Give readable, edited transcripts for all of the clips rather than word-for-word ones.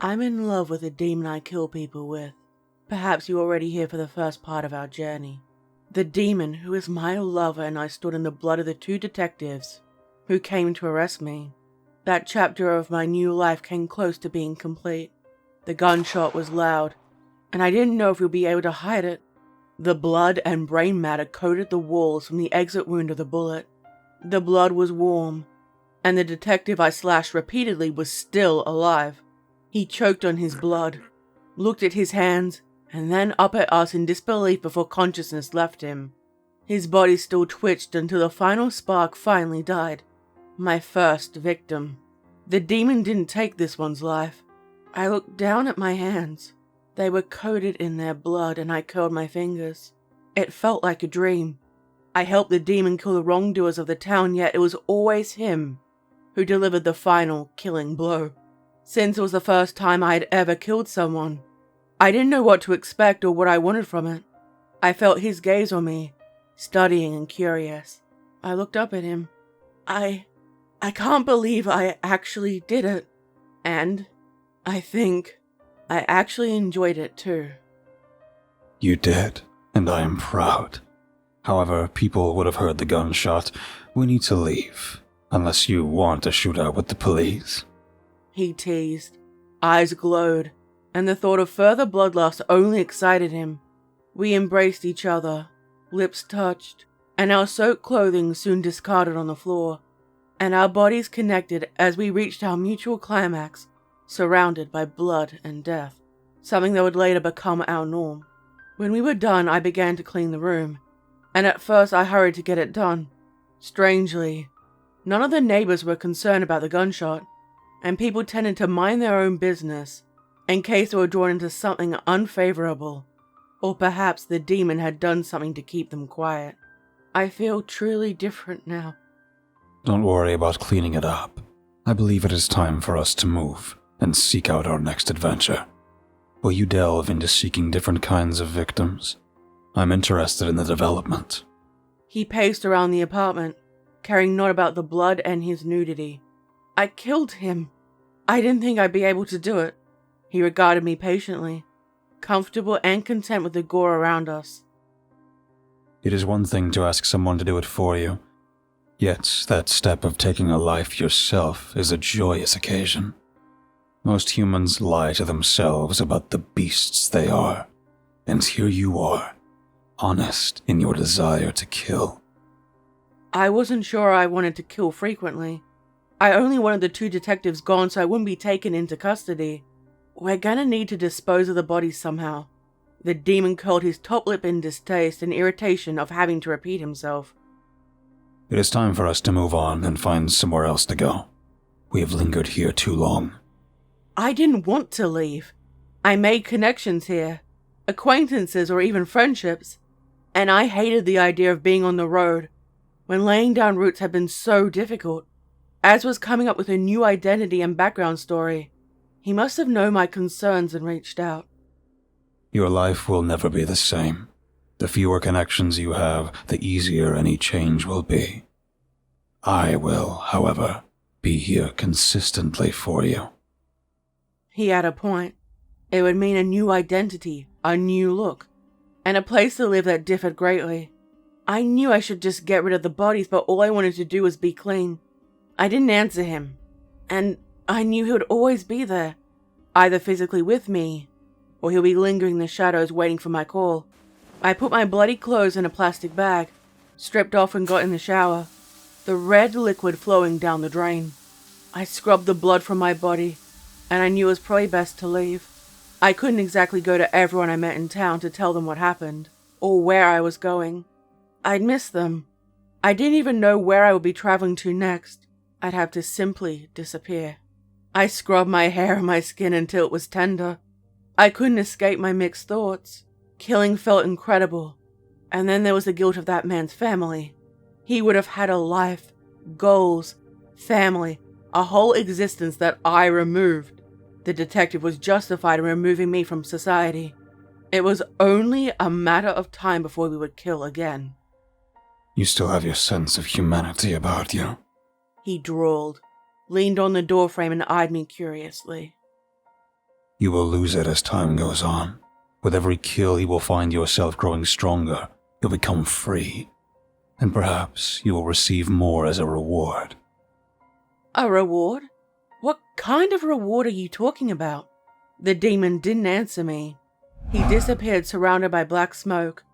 I'm in love with the demon I kill people with. Perhaps you already hear for the first part of our journey. The demon who is my lover and I stood in the blood of the two detectives who came to arrest me. That chapter of my new life came close to being complete. The gunshot was loud, and I didn't know if we'd be able to hide it. The blood and brain matter coated the walls from the exit wound of the bullet. The blood was warm, and the detective I slashed repeatedly was still alive. He choked on his blood, looked at his hands, and then up at us in disbelief before consciousness left him. His body still twitched until the final spark finally died. My first victim. The demon didn't take this one's life. I looked down at my hands. They were coated in their blood and I curled my fingers. It felt like a dream. I helped the demon kill the wrongdoers of the town, yet it was always him who delivered the final killing blow. Since it was the first time I had ever killed someone, I didn't know what to expect or what I wanted from it. I felt his gaze on me, studying and curious. I looked up at him. I can't believe I actually did it. And I think I actually enjoyed it too. You did, and I am proud. However, people would have heard the gunshot. We need to leave, unless you want a shootout with the police. He teased. Eyes glowed, and the thought of further bloodlust only excited him. We embraced each other, lips touched, and our soaked clothing soon discarded on the floor, and our bodies connected as we reached our mutual climax, surrounded by blood and death, something that would later become our norm. When we were done, I began to clean the room, and at first I hurried to get it done. Strangely, none of the neighbors were concerned about the gunshot, and people tended to mind their own business in case they were drawn into something unfavorable, or perhaps the demon had done something to keep them quiet. I feel truly different now. Don't worry about cleaning it up. I believe it is time for us to move and seek out our next adventure. Will you delve into seeking different kinds of victims? I'm interested in the development. He paced around the apartment, caring not about the blood and his nudity. I killed him. I didn't think I'd be able to do it. He regarded me patiently, comfortable and content with the gore around us. It is one thing to ask someone to do it for you, yet that step of taking a life yourself is a joyous occasion. Most humans lie to themselves about the beasts they are, and here you are, honest in your desire to kill. I wasn't sure I wanted to kill frequently. I only wanted the two detectives gone so I wouldn't be taken into custody. We're gonna need to dispose of the bodies somehow. The demon curled his top lip in distaste and irritation of having to repeat himself. It is time for us to move on and find somewhere else to go. We have lingered here too long. I didn't want to leave. I made connections here, acquaintances or even friendships, and I hated the idea of being on the road when laying down roots had been so difficult. As was coming up with a new identity and background story, he must have known my concerns and reached out. Your life will never be the same. The fewer connections you have, the easier any change will be. I will, however, be here consistently for you. He had a point. It would mean a new identity, a new look, and a place to live that differed greatly. I knew I should just get rid of the bodies, but all I wanted to do was be clean. I didn't answer him, and I knew he would always be there, either physically with me, or he'll be lingering in the shadows waiting for my call. I put my bloody clothes in a plastic bag, stripped off and got in the shower, the red liquid flowing down the drain. I scrubbed the blood from my body, and I knew it was probably best to leave. I couldn't exactly go to everyone I met in town to tell them what happened, or where I was going. I'd miss them. I didn't even know where I would be traveling to next. I'd have to simply disappear. I scrubbed my hair and my skin until it was tender. I couldn't escape my mixed thoughts. Killing felt incredible. And then there was the guilt of that man's family. He would have had a life, goals, family, a whole existence that I removed. The detective was justified in removing me from society. It was only a matter of time before we would kill again. You still have your sense of humanity about you. He drawled, leaned on the doorframe and eyed me curiously. You will lose it as time goes on. With every kill, you will find yourself growing stronger. You'll become free. And perhaps you will receive more as a reward. A reward? What kind of reward are you talking about? The demon didn't answer me. He disappeared surrounded by black smoke,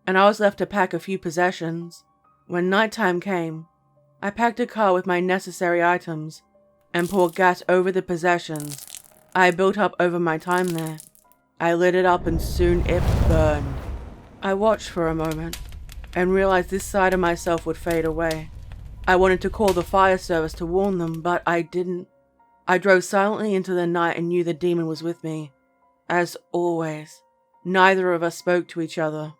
and I was left to pack a few possessions. When nighttime came, I packed a car with my necessary items and poured gas over the possessions I built up over my time there. I lit it up and soon it burned. I watched for a moment and realized this side of myself would fade away. I wanted to call the fire service to warn them, but I didn't. I drove silently into the night and knew the demon was with me. As always, neither of us spoke to each other.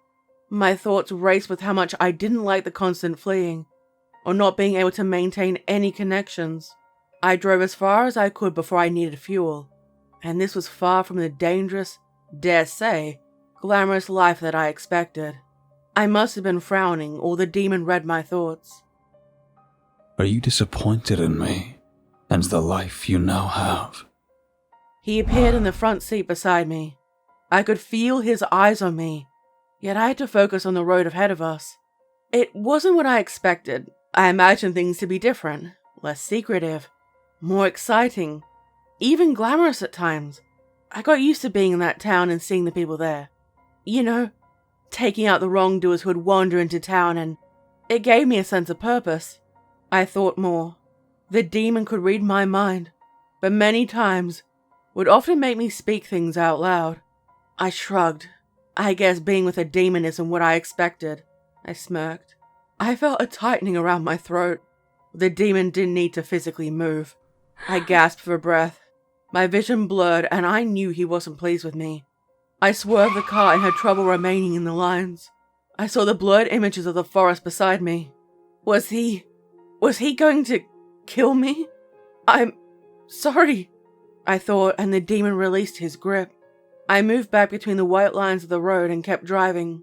My thoughts raced with how much I didn't like the constant fleeing, or not being able to maintain any connections. I drove as far as I could before I needed fuel, and this was far from the dangerous, dare say, glamorous life that I expected. I must have been frowning, or the demon read my thoughts. Are you disappointed in me, and the life you now have? He appeared in the front seat beside me. I could feel his eyes on me, yet I had to focus on the road ahead of us. It wasn't what I expected. I imagined things to be different, less secretive, more exciting, even glamorous at times. I got used to being in that town and seeing the people there. You know, taking out the wrongdoers who would wander into town, and it gave me a sense of purpose. I thought more. The demon could read my mind, but many times would often make me speak things out loud. I shrugged. I guess being with a demon isn't what I expected. I smirked. I felt a tightening around my throat. The demon didn't need to physically move. I gasped for breath. My vision blurred and I knew he wasn't pleased with me. I swerved the car and had trouble remaining in the lines. I saw the blurred images of the forest beside me. Was he going to kill me? I'm sorry, I thought, and the demon released his grip. I moved back between the white lines of the road and kept driving.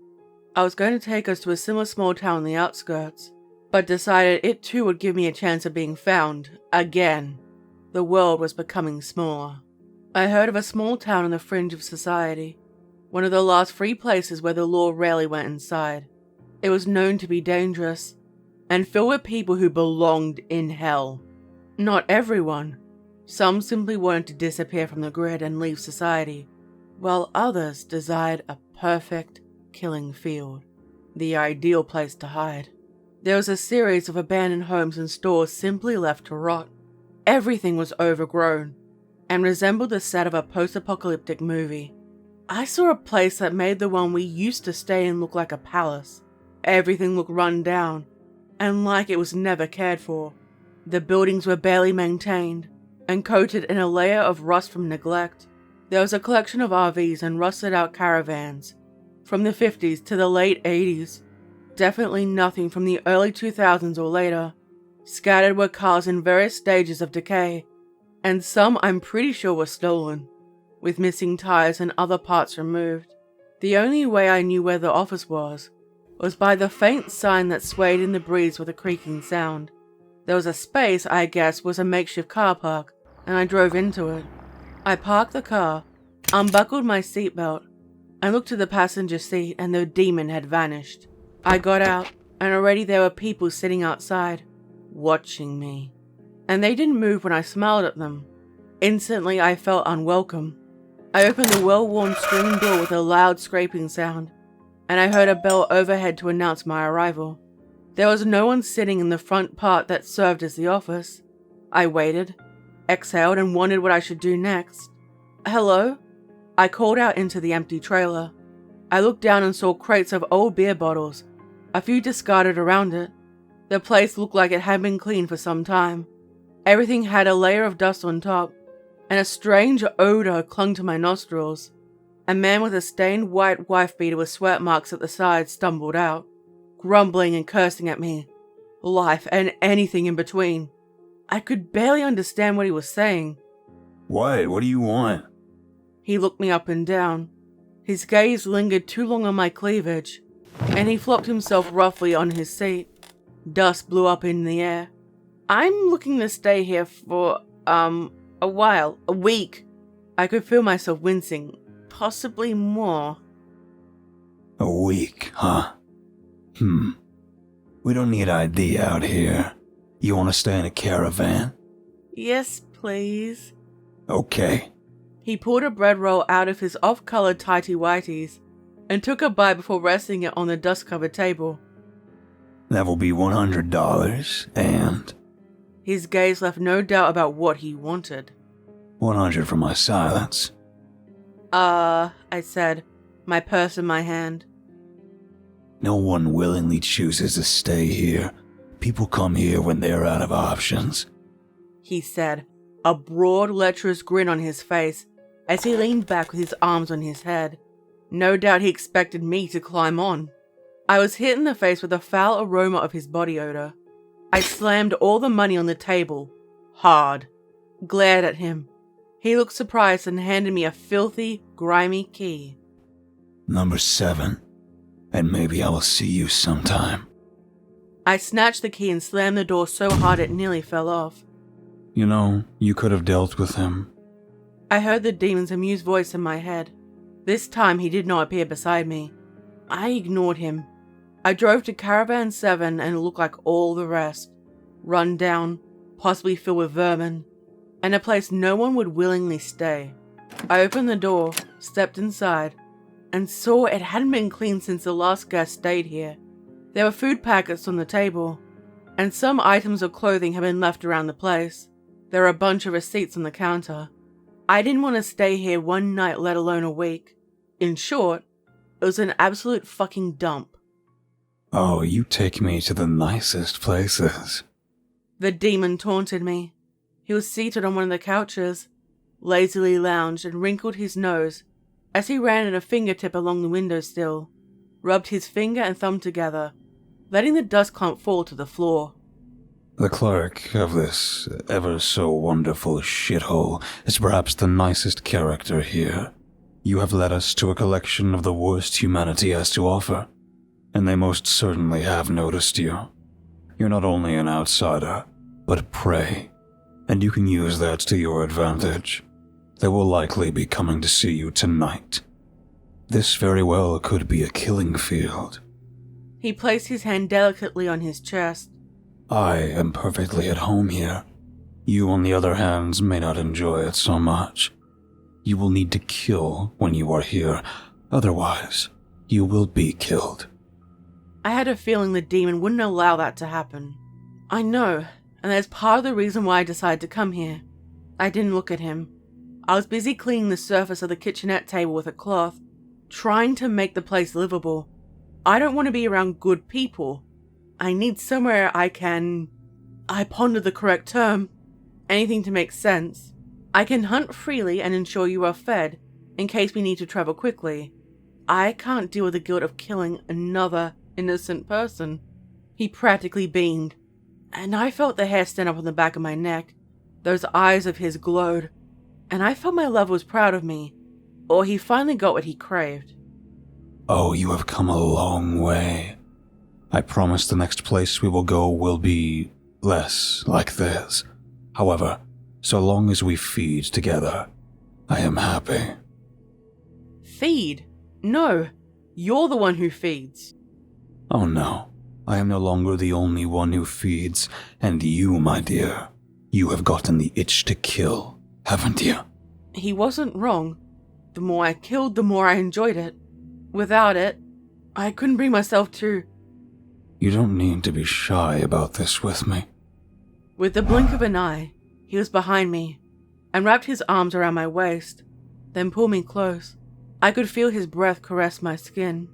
I was going to take us to a similar small town on the outskirts, but decided it too would give me a chance of being found, again. The world was becoming smaller. I heard of a small town on the fringe of society, one of the last free places where the law rarely went inside. It was known to be dangerous, and filled with people who belonged in hell. Not everyone. Some simply wanted to disappear from the grid and leave society, while others desired a perfect killing field, the ideal place to hide. There was a series of abandoned homes and stores simply left to rot. Everything was overgrown, and resembled the set of a post-apocalyptic movie. I saw a place that made the one we used to stay in look like a palace. Everything looked run down, and like it was never cared for. The buildings were barely maintained, and coated in a layer of rust from neglect. There was a collection of RVs and rusted out caravans, from the 50s to the late 80s. Definitely nothing from the early 2000s or later. Scattered were cars in various stages of decay, and some I'm pretty sure were stolen, with missing tires and other parts removed. The only way I knew where the office was by the faint sign that swayed in the breeze with a creaking sound. There was a space I guess was a makeshift car park, and I drove into it. I parked the car, unbuckled my seatbelt, and looked to the passenger seat, and the demon had vanished. I got out, and already there were people sitting outside, watching me. And they didn't move when I smiled at them. Instantly I felt unwelcome. I opened the well-worn screen door with a loud scraping sound, and I heard a bell overhead to announce my arrival. There was no one sitting in the front part that served as the office. I waited, exhaled, and wondered what I should do next. Hello? I called out into the empty trailer. I looked down and saw crates of old beer bottles, a few discarded around it. The place looked like it had been cleaned for some time. Everything had a layer of dust on top, and a strange odor clung to my nostrils. A man with a stained white wife beater with sweat marks at the sides stumbled out, grumbling and cursing at me, life and anything in between. I could barely understand what he was saying. What do you want? He looked me up and down. His gaze lingered too long on my cleavage, and he flopped himself roughly on his seat. Dust blew up in the air. I'm looking to stay here for, a while, a week. I could feel myself wincing, possibly more. A week, huh? We don't need ID out here. You want to stay in a caravan? Yes, please. Okay. He pulled a bread roll out of his off-colored tighty-whities and took a bite before resting it on the dust-covered table. That will be $100, and... His gaze left no doubt about what he wanted. 100 for my silence. I said, my purse in my hand. No one willingly chooses to stay here. People come here when they're out of options. He said, a broad, lecherous grin on his face as he leaned back with his arms on his head. No doubt he expected me to climb on. I was hit in the face with the foul aroma of his body odor. I slammed all the money on the table, hard, glared at him. He looked surprised and handed me a filthy, grimy key. Number 7, and maybe I will see you sometime. I snatched the key and slammed the door so hard it nearly fell off. You know, you could have dealt with him. I heard the demon's amused voice in my head. This time he did not appear beside me. I ignored him. I drove to Caravan 7 and it looked like all the rest. Run down, possibly filled with vermin, and a place no one would willingly stay. I opened the door, stepped inside, and saw it hadn't been cleaned since the last guest stayed here. There were food packets on the table, and some items of clothing had been left around the place. There were a bunch of receipts on the counter. I didn't want to stay here one night, let alone a week. In short, it was an absolute fucking dump. Oh, you take me to the nicest places. The demon taunted me. He was seated on one of the couches, lazily lounged and wrinkled his nose as he ran a fingertip along the windowsill, rubbed his finger and thumb together, letting the dust clump fall to the floor. The clerk of this ever-so-wonderful shithole is perhaps the nicest character here. You have led us to a collection of the worst humanity has to offer, and they most certainly have noticed you. You're not only an outsider, but prey, and you can use that to your advantage. They will likely be coming to see you tonight. This very well could be a killing field. He placed his hand delicately on his chest. I am perfectly at home here. You, on the other hand, may not enjoy it so much. You will need to kill when you are here, otherwise, you will be killed. I had a feeling the demon wouldn't allow that to happen. I know, and that's part of the reason why I decided to come here. I didn't look at him. I was busy cleaning the surface of the kitchenette table with a cloth, trying to make the place livable. I don't want to be around good people. I need somewhere I pondered the correct term. Anything to make sense. I can hunt freely and ensure you are fed, in case we need to travel quickly. I can't deal with the guilt of killing another innocent person. He practically beamed, and I felt the hair stand up on the back of my neck. Those eyes of his glowed, and I felt my love was proud of me, or he finally got what he craved. Oh, you have come a long way. I promise the next place we will go will be less like this. However, so long as we feed together, I am happy. Feed? No, you're the one who feeds. Oh no, I am no longer the only one who feeds, and you, my dear, you have gotten the itch to kill, haven't you? He wasn't wrong. The more I killed, the more I enjoyed it. Without it, I couldn't bring myself to... You don't need to be shy about this with me. With the blink of an eye, he was behind me and wrapped his arms around my waist, then pulled me close. I could feel his breath caress my skin.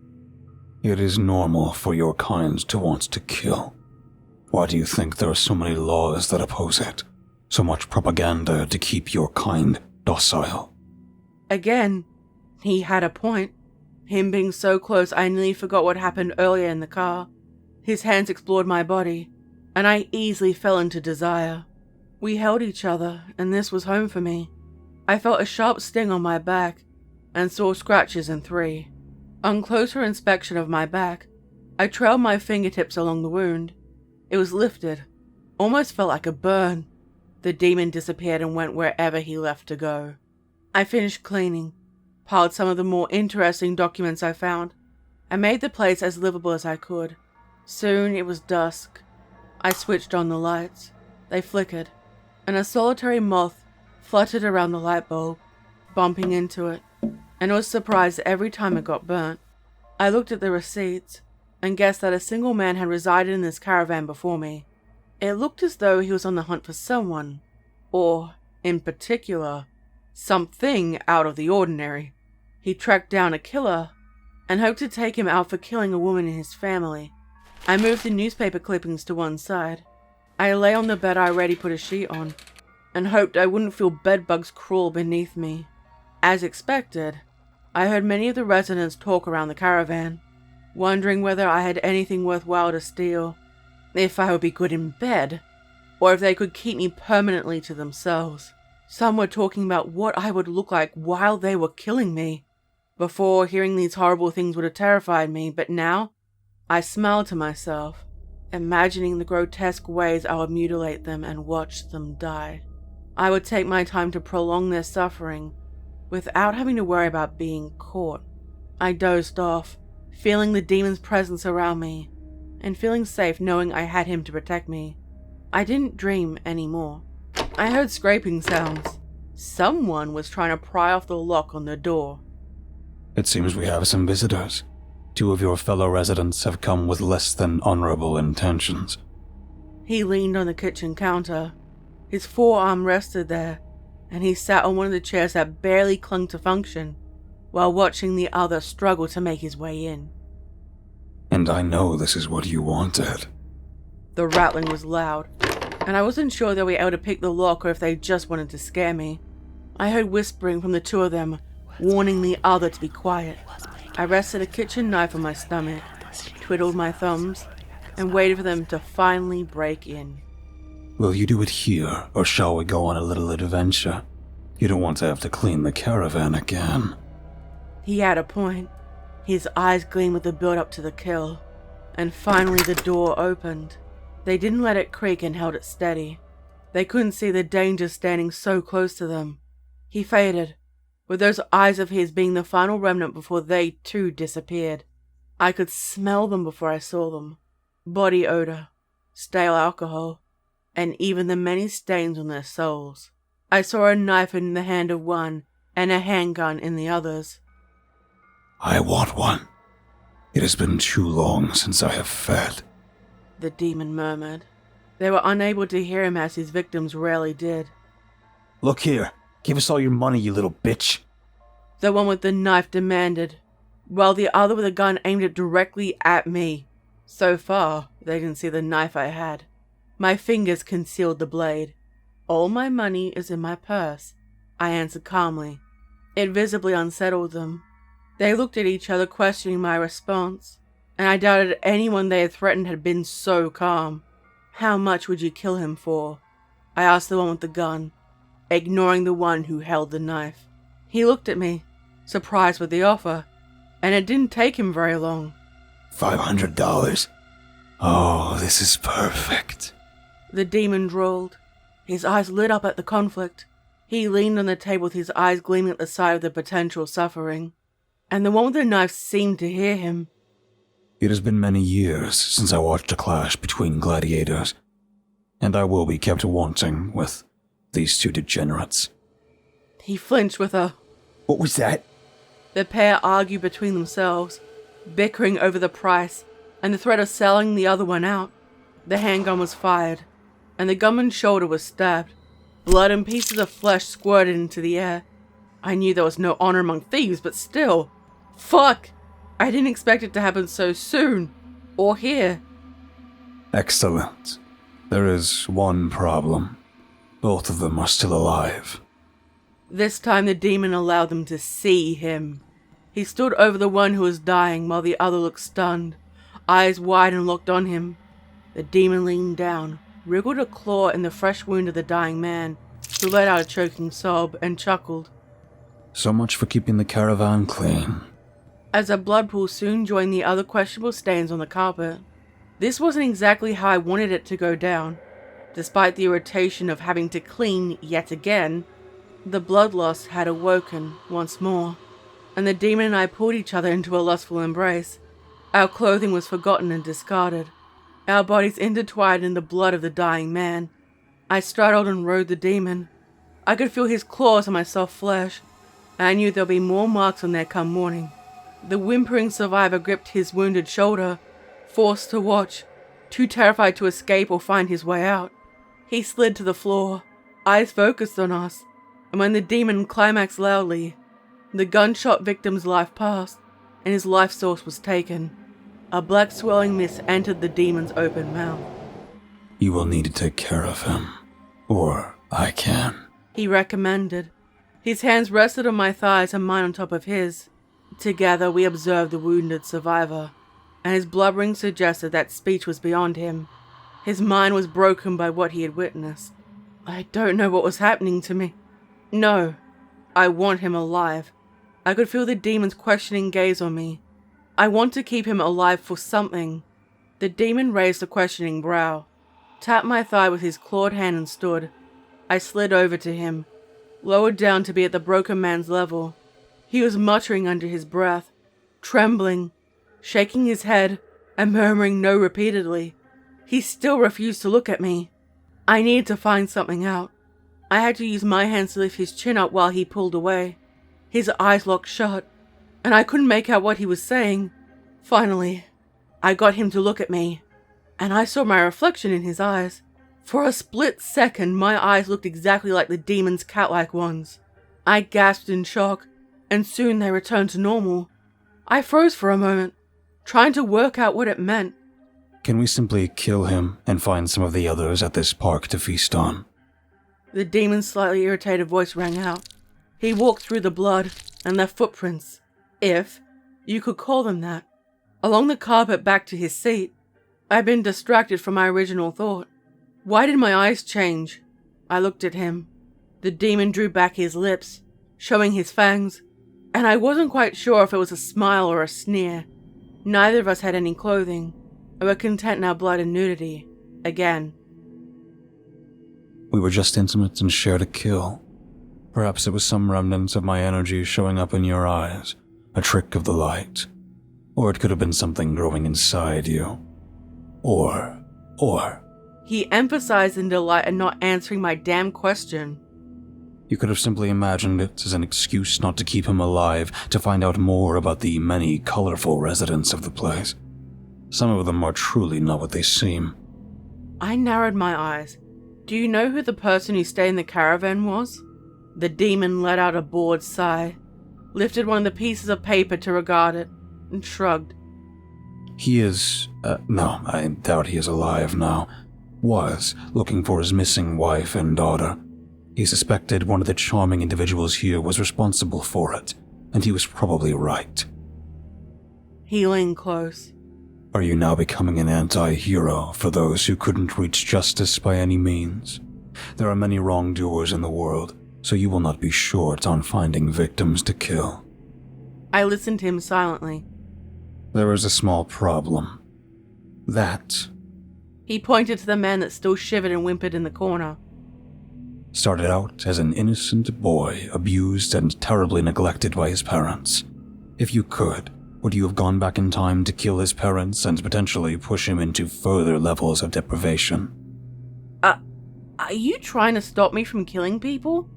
It is normal for your kind to want to kill. Why do you think there are so many laws that oppose it? So much propaganda to keep your kind docile? Again, he had a point. Him being so close, I nearly forgot what happened earlier in the car. His hands explored my body, and I easily fell into desire. We held each other, and this was home for me. I felt a sharp sting on my back, and saw scratches in 3. On closer inspection of my back, I trailed my fingertips along the wound. It was lifted, almost felt like a burn. The demon disappeared and went wherever he left to go. I finished cleaning, piled some of the more interesting documents I found, and made the place as livable as I could. Soon it was dusk. I switched on the lights. They flickered, and a solitary moth fluttered around the light bulb, bumping into it, and was surprised every time it got burnt. I looked at the receipts, and guessed that a single man had resided in this caravan before me. It looked as though he was on the hunt for someone, or, in particular, something out of the ordinary. He tracked down a killer, and hoped to take him out for killing a woman in his family. I moved the newspaper clippings to one side. I lay on the bed I already put a sheet on, and hoped I wouldn't feel bedbugs crawl beneath me. As expected, I heard many of the residents talk around the caravan, wondering whether I had anything worthwhile to steal, if I would be good in bed, or if they could keep me permanently to themselves. Some were talking about what I would look like while they were killing me. Before, hearing these horrible things would have terrified me, but now, I smiled to myself, imagining the grotesque ways I would mutilate them and watch them die. I would take my time to prolong their suffering, without having to worry about being caught. I dozed off, feeling the demon's presence around me, and feeling safe knowing I had him to protect me. I didn't dream anymore. I heard scraping sounds. Someone was trying to pry off the lock on the door. It seems we have some visitors. 2 of your fellow residents have come with less than honorable intentions. He leaned on the kitchen counter. His forearm rested there, and he sat on one of the chairs that barely clung to function, while watching the other struggle to make his way in. And I know this is what you wanted. The rattling was loud, and I wasn't sure they were able to pick the lock or if they just wanted to scare me. I heard whispering from the 2 of them, warning the other to be quiet. I rested a kitchen knife on my stomach, twiddled my thumbs, and waited for them to finally break in. Will you do it here, or shall we go on a little adventure? You don't want to have to clean the caravan again. He had a point. His eyes gleamed with the build-up to the kill, and finally the door opened. They didn't let it creak and held it steady. They couldn't see the danger standing so close to them. He faded, with those eyes of his being the final remnant before they too disappeared. I could smell them before I saw them. Body odor, stale alcohol, and even the many stains on their souls. I saw a knife in the hand of one and a handgun in the others. I want one. It has been too long since I have fed. The demon murmured. They were unable to hear him as his victims rarely did. Look here. Give us all your money, you little bitch. The one with the knife demanded, while the other with a gun aimed it directly at me. So far, they didn't see the knife I had. My fingers concealed the blade. All my money is in my purse, I answered calmly. It visibly unsettled them. They looked at each other, questioning my response, and I doubted anyone they had threatened had been so calm. How much would you kill him for? I asked the one with the gun, ignoring the one who held the knife. He looked at me, surprised with the offer, and it didn't take him very long. $500. Oh, this is perfect. The demon drawled. His eyes lit up at the conflict. He leaned on the table with his eyes gleaming at the sight of the potential suffering, and the one with the knife seemed to hear him. It has been many years since I watched a clash between gladiators, and I will be kept wanting with these 2 degenerates. He flinched with a... What was that? The pair argued between themselves, bickering over the price and the threat of selling the other one out. The handgun was fired, and the gunman's shoulder was stabbed. Blood and pieces of flesh squirted into the air. I knew there was no honor among thieves, but still. Fuck! I didn't expect it to happen so soon. Or here. Excellent. There is one problem. Both of them are still alive. This time the demon allowed them to see him. He stood over the one who was dying while the other looked stunned, eyes wide and locked on him. The demon leaned down, wriggled a claw in the fresh wound of the dying man, who let out a choking sob and chuckled. So much for keeping the caravan clean. As a blood pool soon joined the other questionable stains on the carpet. This wasn't exactly how I wanted it to go down. Despite the irritation of having to clean yet again, The bloodlust had awoken once more, and the demon and I pulled each other into a lustful embrace. Our clothing was forgotten and discarded, our bodies intertwined in the blood of the dying man. I straddled and rode the demon. I could feel his claws on my soft flesh, and I knew there'll be more marks on there come morning. The whimpering survivor gripped his wounded shoulder, forced to watch, too terrified to escape or find his way out. He slid to the floor, eyes focused on us, and when the demon climaxed loudly, the gunshot victim's life passed, and his life source was taken. A black swirling mist entered the demon's open mouth. You will need to take care of him, or I can, he recommended. His hands rested on my thighs and mine on top of his. Together we observed the wounded survivor, and his blubbering suggested that speech was beyond him. His mind was broken by what he had witnessed. I don't know what was happening to me. No, I want him alive. I could feel the demon's questioning gaze on me. I want to keep him alive for something. The demon raised a questioning brow, tapped my thigh with his clawed hand and stood. I slid over to him, lowered down to be at the broken man's level. He was muttering under his breath, trembling, shaking his head and murmuring no repeatedly. He still refused to look at me. I needed to find something out. I had to use my hands to lift his chin up while he pulled away. His eyes locked shut, and I couldn't make out what he was saying. Finally, I got him to look at me, and I saw my reflection in his eyes. For a split second, my eyes looked exactly like the demon's cat-like ones. I gasped in shock, and soon they returned to normal. I froze for a moment, trying to work out what it meant. Can we simply kill him and find some of the others at this park to feast on? The demon's slightly irritated voice rang out. He walked through the blood and left footprints, if you could call them that, along the carpet back to his seat. I'd been distracted from my original thought. Why did my eyes change? I looked at him. The demon drew back his lips, showing his fangs, and I wasn't quite sure if it was a smile or a sneer. Neither of us had any clothing, and were content in our blood and nudity, again. We were just intimate and shared a kill. Perhaps it was some remnants of my energy showing up in your eyes, a trick of the light. Or it could have been something growing inside you. Or... He emphasized in delight at not answering my damn question. You could have simply imagined it as an excuse not to keep him alive, to find out more about the many colorful residents of the place. Some of them are truly not what they seem. I narrowed my eyes. Do you know who the person who stayed in the caravan was? The demon let out a bored sigh, lifted one of the pieces of paper to regard it, and shrugged. He is... no, I doubt he is alive now. Was looking for his missing wife and daughter. He suspected one of the charming individuals here was responsible for it, and he was probably right. He leaned close. Are you now becoming an anti-hero for those who couldn't reach justice by any means? There are many wrongdoers in the world, so you will not be short on finding victims to kill. I listened to him silently. There is a small problem. That... He pointed to the man that still shivered and whimpered in the corner. Started out as an innocent boy, abused and terribly neglected by his parents. If you could, would you have gone back in time to kill his parents and potentially push him into further levels of deprivation? Are you trying to stop me from killing people?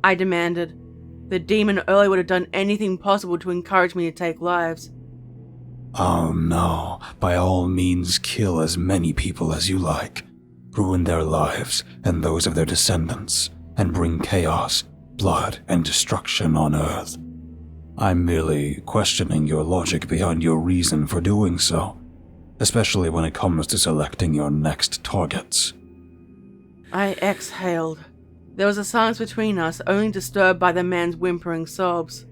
I demanded. The demon earlier would have done anything possible to encourage me to take lives. Oh no, by all means kill as many people as you like. Ruin their lives and those of their descendants, and bring chaos, blood, and destruction on Earth. I'm merely questioning your logic behind your reason for doing so, especially when it comes to selecting your next targets. I exhaled. There was a silence between us, only disturbed by the man's whimpering sobs.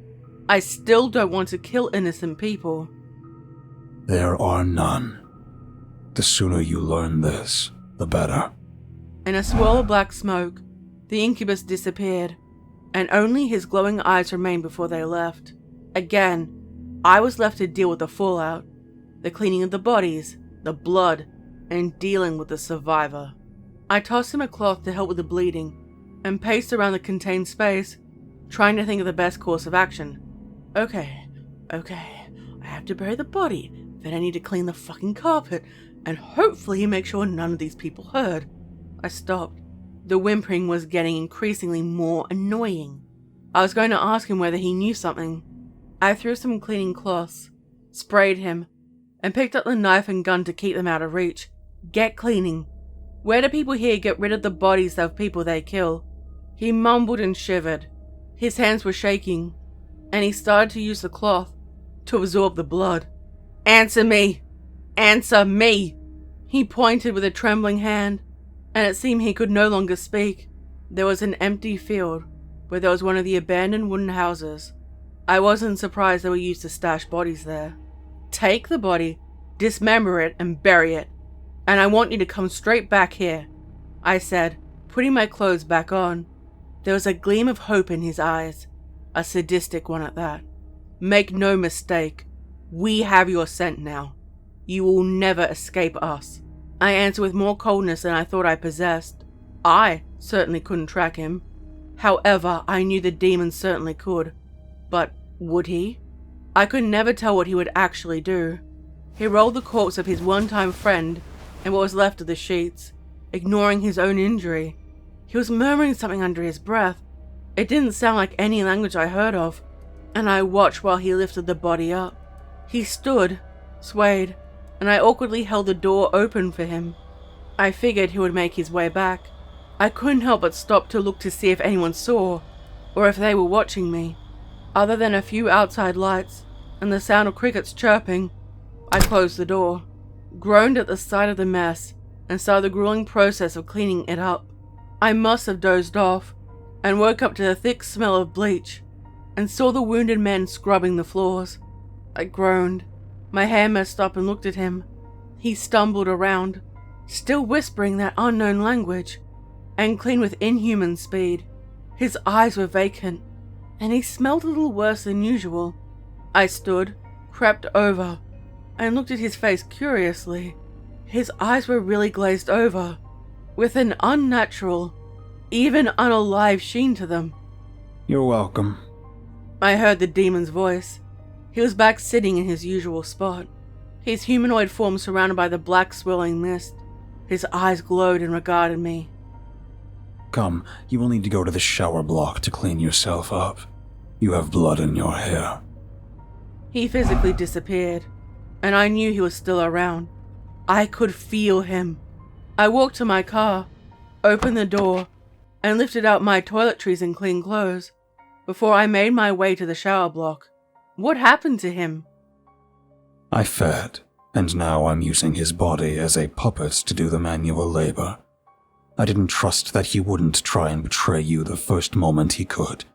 I still don't want to kill innocent people. There are none. The sooner you learn this, the better. In a swirl of black smoke, the incubus disappeared, and only his glowing eyes remained before they left. Again, I was left to deal with the fallout, the cleaning of the bodies, the blood, and dealing with the survivor. I tossed him a cloth to help with the bleeding, and paced around the contained space, trying to think of the best course of action. Okay, I have to bury the body, then I need to clean the fucking carpet, and hopefully make sure none of these people heard. I stopped. The whimpering was getting increasingly more annoying. I was going to ask him whether he knew something. I threw some cleaning cloths, sprayed him, and picked up the knife and gun to keep them out of reach. Get cleaning. Where do people here get rid of the bodies of people they kill? He mumbled and shivered. His hands were shaking, and he started to use the cloth to absorb the blood. Answer me! Answer me! He pointed with a trembling hand, and it seemed he could no longer speak. There was an empty field where there was one of the abandoned wooden houses. I wasn't surprised they were used to stash bodies there. Take the body, dismember it, and bury it. And I want you to come straight back here, I said, putting my clothes back on. There was a gleam of hope in his eyes, a sadistic one at that. Make no mistake, we have your scent now. You will never escape us. I answered with more coldness than I thought I possessed. I certainly couldn't track him. However, I knew the demon certainly could. But would he? I could never tell what he would actually do. He rolled the corpse of his one-time friend and what was left of the sheets, ignoring his own injury. He was murmuring something under his breath. It didn't sound like any language I heard of, and I watched while he lifted the body up. He stood, swayed, and I awkwardly held the door open for him. I figured he would make his way back. I couldn't help but stop to look to see if anyone saw, or if they were watching me. Other than a few outside lights and the sound of crickets chirping, I closed the door, groaned at the sight of the mess, and started the grueling process of cleaning it up. I must have dozed off, and woke up to the thick smell of bleach, and saw the wounded men scrubbing the floors. I groaned. My hair messed up and looked at him. He stumbled around, still whispering that unknown language, and cleaned with inhuman speed. His eyes were vacant, and he smelled a little worse than usual. I stood, crept over, and looked at his face curiously. His eyes were really glazed over, with an unnatural, even unalive sheen to them. You're welcome. I heard the demon's voice. He was back sitting in his usual spot, his humanoid form surrounded by the black swirling mist. His eyes glowed and regarded me. Come, you will need to go to the shower block to clean yourself up. You have blood in your hair. He physically disappeared, and I knew he was still around. I could feel him. I walked to my car, opened the door, and lifted out my toiletries and clean clothes before I made my way to the shower block. What happened to him? I fed, and now I'm using his body as a puppet to do the manual labor. I didn't trust that he wouldn't try and betray you the first moment he could.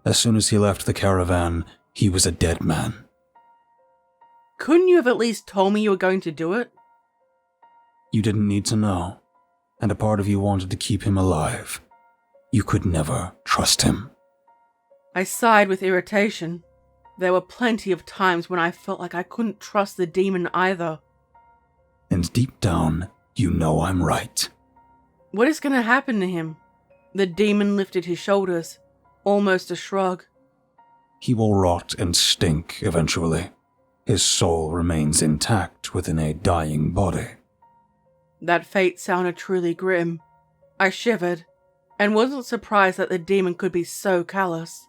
As soon as he left the caravan, he was a dead man. Couldn't you have at least told me you were going to do it? You didn't need to know, and a part of you wanted to keep him alive. You could never trust him. I sighed with irritation. There were plenty of times when I felt like I couldn't trust the demon either. And deep down, you know I'm right. What is going to happen to him? The demon lifted his shoulders, almost a shrug. He will rot and stink eventually. His soul remains intact within a dying body. That fate sounded truly grim. I shivered, and wasn't surprised that the demon could be so callous.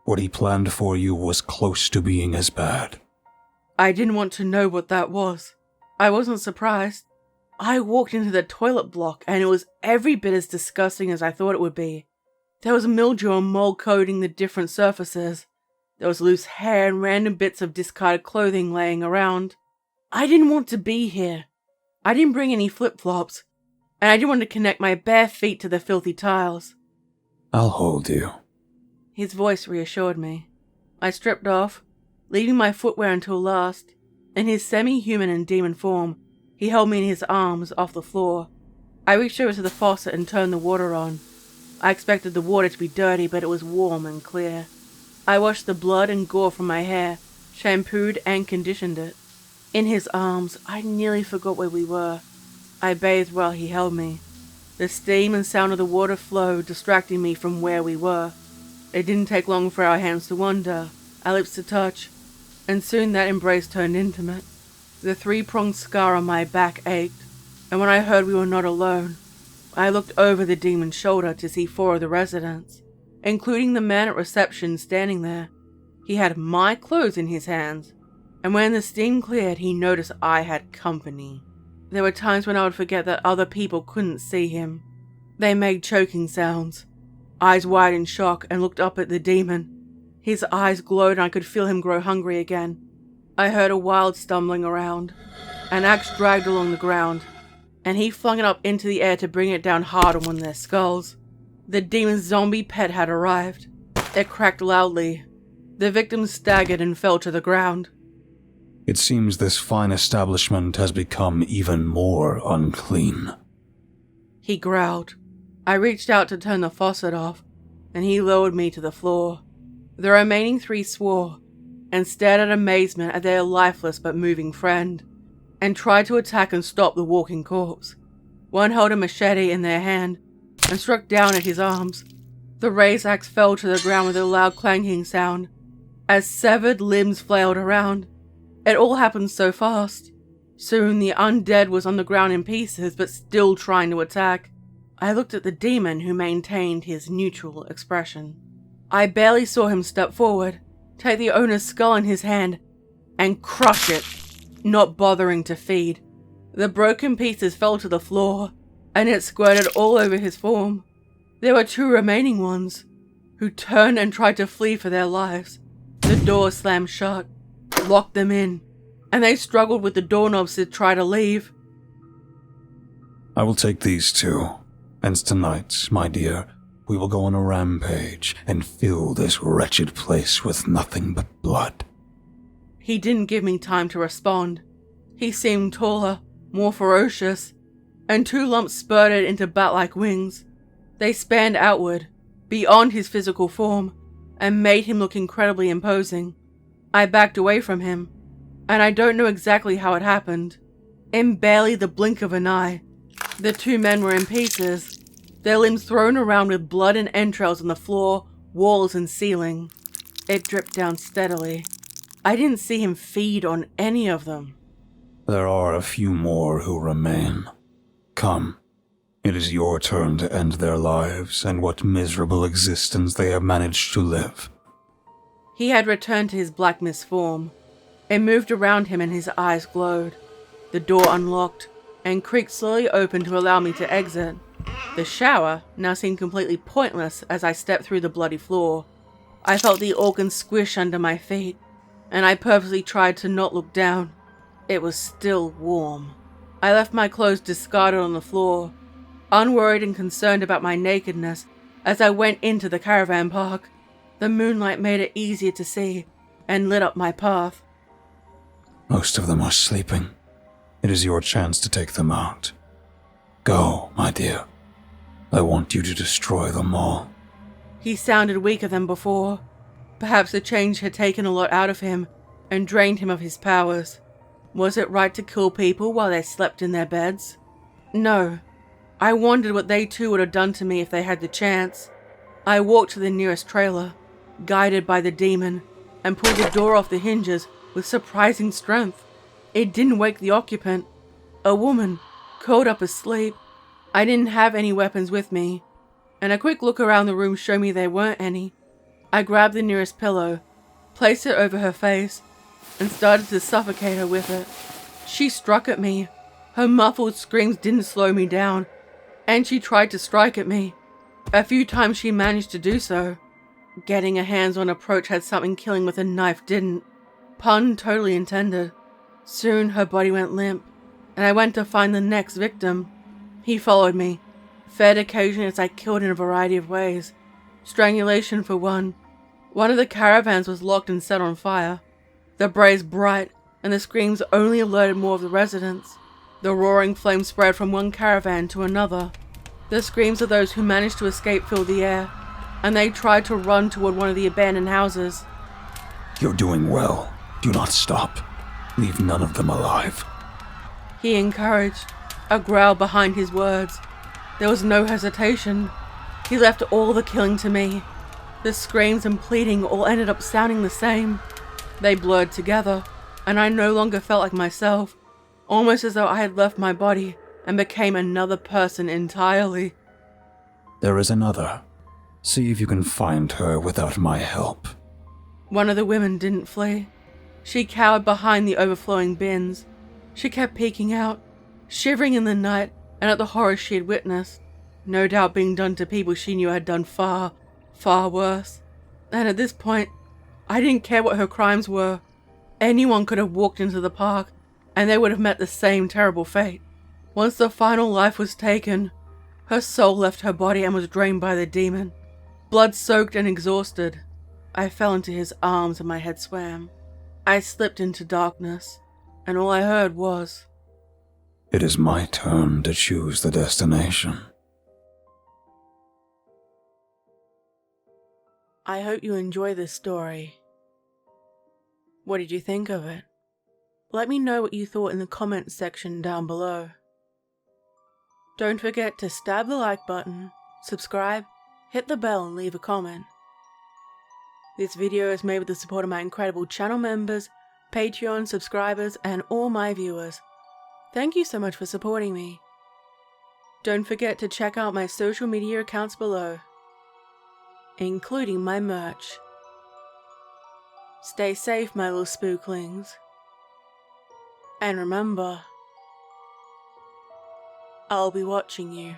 What he planned for you was close to being as bad. I didn't want to know what that was. I wasn't surprised. I walked into the toilet block and it was every bit as disgusting as I thought it would be. There was mildew and mold coating the different surfaces. There was loose hair and random bits of discarded clothing laying around. I didn't want to be here. I didn't bring any flip-flops, and I didn't want to connect my bare feet to the filthy tiles. I'll hold you. His voice reassured me. I stripped off, leaving my footwear until last. In his semi-human and demon form, he held me in his arms off the floor. I reached over to the faucet and turned the water on. I expected the water to be dirty, but it was warm and clear. I washed the blood and gore from my hair, shampooed and conditioned it. In his arms, I nearly forgot where we were. I bathed while he held me. The steam and sound of the water flow distracting me from where we were. It didn't take long for our hands to wander, our lips to touch, and soon that embrace turned intimate. The three-pronged scar on my back ached, and when I heard we were not alone, I looked over the demon's shoulder to see 4 of the residents, including the man at reception standing there. He had my clothes in his hands, and when the steam cleared, he noticed I had company. There were times when I would forget that other people couldn't see him. They made choking sounds, eyes wide in shock, and looked up at the demon. His eyes glowed and I could feel him grow hungry again. I heard a wild stumbling around. An axe dragged along the ground, and he flung it up into the air to bring it down hard on one of their skulls. The demon's zombie pet had arrived. It cracked loudly. The victim staggered and fell to the ground. It seems this fine establishment has become even more unclean. He growled. I reached out to turn the faucet off, and he lowered me to the floor. The remaining 3 swore, and stared in amazement at their lifeless but moving friend, and tried to attack and stop the walking corpse. One held a machete in their hand, and struck down at his arms. The raised axe fell to the ground with a loud clanking sound, as severed limbs flailed around. It all happened so fast. Soon the undead was on the ground in pieces, but still trying to attack. I looked at the demon, who maintained his neutral expression. I barely saw him step forward, take the owner's skull in his hand, and crush it, not bothering to feed. The broken pieces fell to the floor, and it squirted all over his form. There were 2 remaining ones, who turned and tried to flee for their lives. The door slammed shut, locked them in, and they struggled with the doorknobs to try to leave. I will take these 2, and tonight, my dear, we will go on a rampage and fill this wretched place with nothing but blood. He didn't give me time to respond. He seemed taller, more ferocious, and 2 lumps spurted into bat-like wings. They spanned outward, beyond his physical form, and made him look incredibly imposing. I backed away from him, and I don't know exactly how it happened. In barely the blink of an eye, the 2 men were in pieces, their limbs thrown around with blood and entrails on the floor, walls, and ceiling. It dripped down steadily. I didn't see him feed on any of them. There are a few more who remain. Come, it is your turn to end their lives and what miserable existence they have managed to live. He had returned to his black mist form. It moved around him and his eyes glowed. The door unlocked and creaked slowly open to allow me to exit. The shower now seemed completely pointless as I stepped through the bloody floor. I felt the organs squish under my feet, and I purposely tried to not look down. It was still warm. I left my clothes discarded on the floor, unworried and concerned about my nakedness as I went into the caravan park. The moonlight made it easier to see and lit up my path. Most of them are sleeping. It is your chance to take them out. Go, my dear. I want you to destroy them all. He sounded weaker than before. Perhaps the change had taken a lot out of him and drained him of his powers. Was it right to kill people while they slept in their beds? No. I wondered what they too would have done to me if they had the chance. I walked to the nearest trailer, guided by the demon, and pulled the door off the hinges with surprising strength. It didn't wake the occupant. A woman, curled up asleep. I didn't have any weapons with me, and a quick look around the room showed me there weren't any. I grabbed the nearest pillow, placed it over her face, and started to suffocate her with it. She struck at me. Her muffled screams didn't slow me down, and she tried to strike at me. A few times she managed to do so. Getting a hands-on approach had something killing with a knife didn't. Pun totally intended. Soon her body went limp, and I went to find the next victim. He followed me, fed occasionally as I killed in a variety of ways. Strangulation for one. One of the caravans was locked and set on fire. The blaze bright, and the screams only alerted more of the residents. The roaring flames spread from one caravan to another. The screams of those who managed to escape filled the air, and they tried to run toward one of the abandoned houses. You're doing well. Do not stop. Leave none of them alive. He encouraged, a growl behind his words. There was no hesitation. He left all the killing to me. The screams and pleading all ended up sounding the same. They blurred together, and I no longer felt like myself, almost as though I had left my body and became another person entirely. There is another. See if you can find her without my help. One of the women didn't flee. She cowered behind the overflowing bins. She kept peeking out, shivering in the night and at the horrors she had witnessed, no doubt being done to people she knew had done far, far worse. And at this point, I didn't care what her crimes were. Anyone could have walked into the park, and they would have met the same terrible fate. Once the final life was taken, her soul left her body and was drained by the demon. Blood-soaked and exhausted, I fell into his arms and my head swam. I slipped into darkness, and all I heard was, "It is my turn to choose the destination." I hope you enjoy this story. What did you think of it? Let me know what you thought in the comments section down below. Don't forget to stab the like button, subscribe, hit the bell and leave a comment. This video is made with the support of my incredible channel members, Patreon subscribers, and all my viewers. Thank you so much for supporting me. Don't forget to check out my social media accounts below, including my merch. Stay safe, my little spooklings. And remember, I'll be watching you.